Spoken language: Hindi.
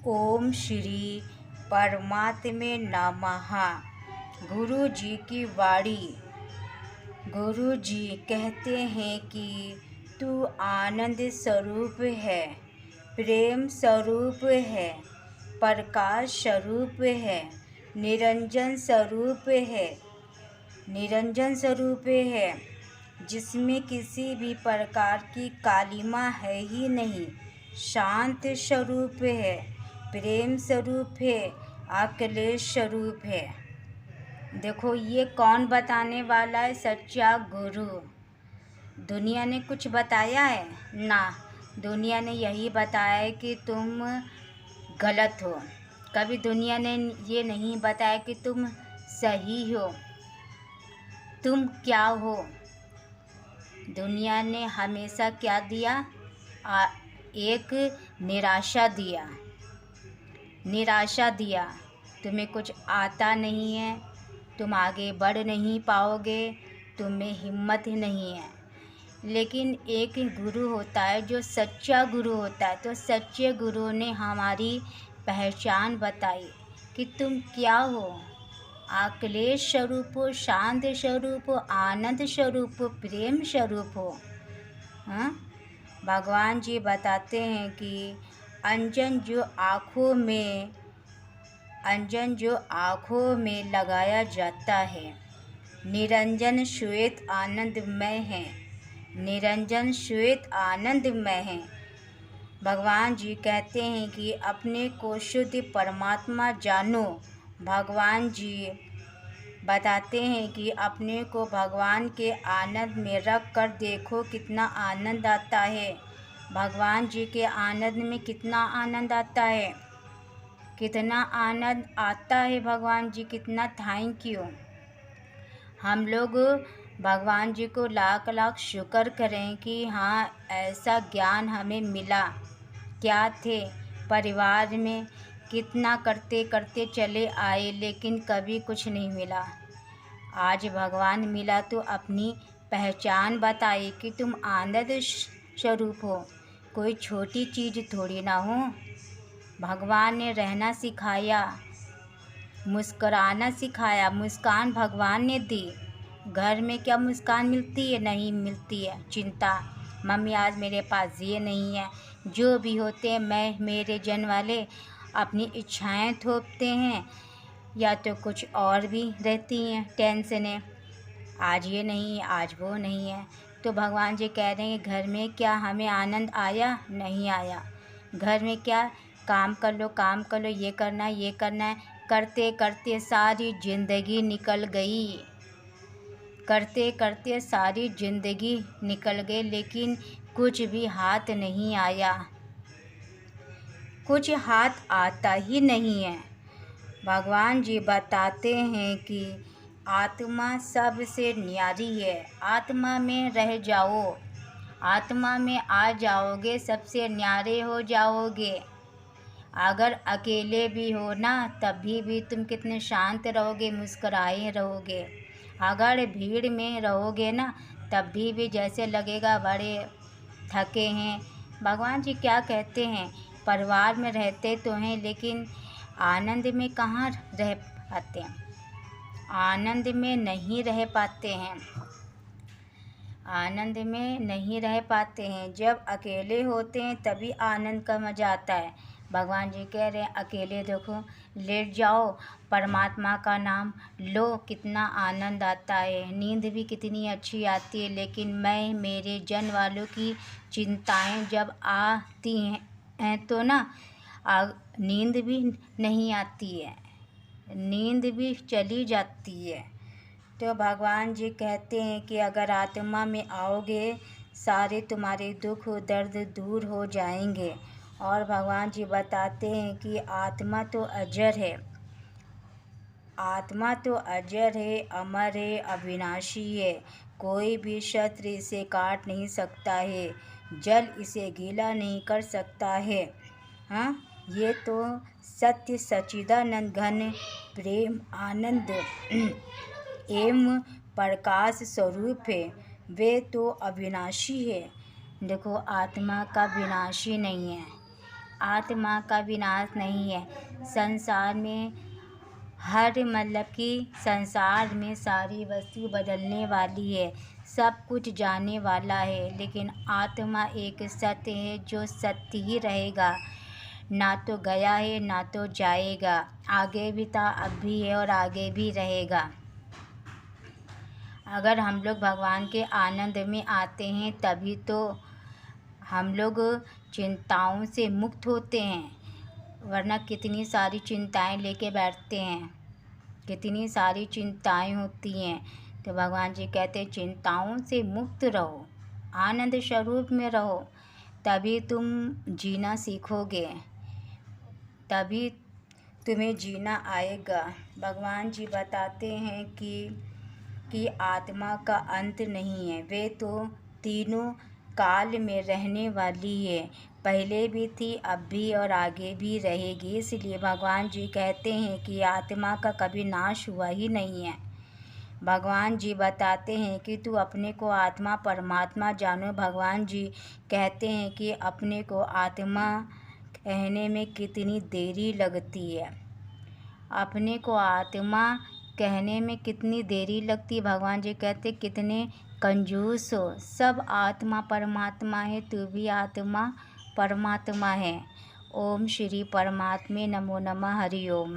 ओम श्री परमात्मे नमः। गुरु जी की वाणी। गुरु जी कहते हैं कि तू आनंद स्वरूप है, प्रेम स्वरूप है, प्रकाश स्वरूप है, निरंजन स्वरूप है, निरंजन स्वरूप है, जिसमें किसी भी प्रकार की कालिमा है ही नहीं। शांत स्वरूप है, प्रेम स्वरूप है, अखिलेश स्वरूप है। देखो ये कौन बताने वाला है? सच्चा गुरु। दुनिया ने कुछ बताया है ना? दुनिया ने यही बताया है कि तुम गलत हो। कभी दुनिया ने ये नहीं बताया कि तुम सही हो। तुम क्या हो? दुनिया ने हमेशा क्या दिया? एक निराशा दिया। निराशा दिया। तुम्हें कुछ आता नहीं है, तुम आगे बढ़ नहीं पाओगे, तुम्हें हिम्मत नहीं है। लेकिन एक गुरु होता है जो सच्चा गुरु होता है। तो सच्चे गुरु ने हमारी पहचान बताई कि तुम क्या हो। अखिलेश स्वरूप हो, शांत स्वरूप हो, आनंद स्वरूप हो, प्रेम स्वरूप हो। हाँ, भगवान जी बताते हैं कि अंजन जो आँखों में लगाया जाता है, निरंजन श्वेत आनंदमय है। निरंजन श्वेत आनंदमय है। भगवान जी कहते हैं कि अपने को शुद्ध परमात्मा जानो। भगवान जी बताते हैं कि अपने को भगवान के आनंद में रख कर देखो कितना आनंद आता है। भगवान जी के आनंद में कितना आनंद आता है, कितना आनंद आता है। भगवान जी कितना थैंक यू। हम लोग भगवान जी को लाख लाख शुक्र करें कि हाँ ऐसा ज्ञान हमें मिला। क्या थे परिवार में, कितना करते करते चले आए लेकिन कभी कुछ नहीं मिला। आज भगवान मिला तो अपनी पहचान बताई कि तुम आनंद स्वरूप हो। कोई छोटी चीज़ थोड़ी ना हो। भगवान ने रहना सिखाया, मुस्कुराना सिखाया। मुस्कान भगवान ने दी। घर में क्या मुस्कान मिलती है? नहीं मिलती है। चिंता, मम्मी आज मेरे पास ये नहीं है। जो भी होते हैं मैं मेरे जन वाले अपनी इच्छाएं थोपते हैं या तो कुछ और भी रहती हैं टेंशनें। आज ये नहीं है, आज वो नहीं है। तो भगवान जी कह रहे हैं घर में क्या हमें आनंद आया? नहीं आया। घर में क्या काम कर लो, काम कर लो, ये करना है, ये करना है, करते करते सारी ज़िंदगी निकल गई। करते करते सारी ज़िंदगी निकल गई लेकिन कुछ भी हाथ नहीं आया। कुछ हाथ आता ही नहीं है। भगवान जी बताते हैं कि आत्मा सबसे न्यारी है। आत्मा में रह जाओ, आत्मा में आ जाओगे, सबसे न्यारे हो जाओगे। अगर अकेले भी हो ना तभी भी तुम कितने शांत रहोगे, मुस्कुराए रहोगे। अगर भीड़ में रहोगे ना तभी भी जैसे लगेगा बड़े थके हैं। भगवान जी क्या कहते हैं? परिवार में रहते तो हैं लेकिन आनंद में कहाँ रह पाते हैं। आनंद में नहीं रह पाते हैं। आनंद में नहीं रह पाते हैं। जब अकेले होते हैं तभी आनंद का मज़ा आता है। भगवान जी कह रहे हैं अकेले देखो, लेट जाओ, परमात्मा का नाम लो, कितना आनंद आता है। नींद भी कितनी अच्छी आती है। लेकिन मैं मेरे जन वालों की चिंताएं जब आती हैं तो ना नींद भी नहीं आती है, नींद भी चली जाती है। तो भगवान जी कहते हैं कि अगर आत्मा में आओगे सारे तुम्हारे दुख दर्द दूर हो जाएंगे। और भगवान जी बताते हैं कि आत्मा तो अजर है, आत्मा तो अजर है, अमर है, अविनाशी है। कोई भी शस्त्र इसे काट नहीं सकता है, जल इसे गीला नहीं कर सकता है। हाँ, ये तो सत्य सच्चिदानंद घन प्रेम आनंद एवं प्रकाश स्वरूप है। वे तो अविनाशी है। देखो आत्मा का विनाशी नहीं है। आत्मा का विनाश नहीं है। संसार में संसार में सारी वस्तु बदलने वाली है, सब कुछ जाने वाला है, लेकिन आत्मा एक सत्य है जो सत्य ही रहेगा, ना तो गया है ना तो जाएगा। आगे भी था, अब भी है और आगे भी रहेगा। अगर हम लोग भगवान के आनंद में आते हैं तभी तो हम लोग चिंताओं से मुक्त होते हैं, वरना कितनी सारी चिंताएं लेके बैठते हैं, कितनी सारी चिंताएं होती हैं। तो भगवान जी कहते हैं चिंताओं से मुक्त रहो, आनंद स्वरूप में रहो, तभी तुम जीना सीखोगे, तभी तुम्हें जीना आएगा। भगवान जी बताते हैं कि आत्मा का अंत नहीं है, वे तो तीनों काल में रहने वाली है, पहले भी थी, अब भी और आगे भी रहेगी। इसलिए भगवान जी कहते हैं कि आत्मा का कभी नाश हुआ ही नहीं है। भगवान जी बताते हैं कि तू अपने को आत्मा परमात्मा जानो। भगवान जी कहते हैं कि अपने को आत्मा कहने में कितनी देरी लगती है, अपने को आत्मा कहने में कितनी देरी लगती है। भगवान जी कहते कितने कंजूस हो, सब आत्मा परमात्मा है, तू भी आत्मा परमात्मा है। ओम श्री परमात्मे नमो नमः। हरि ओम।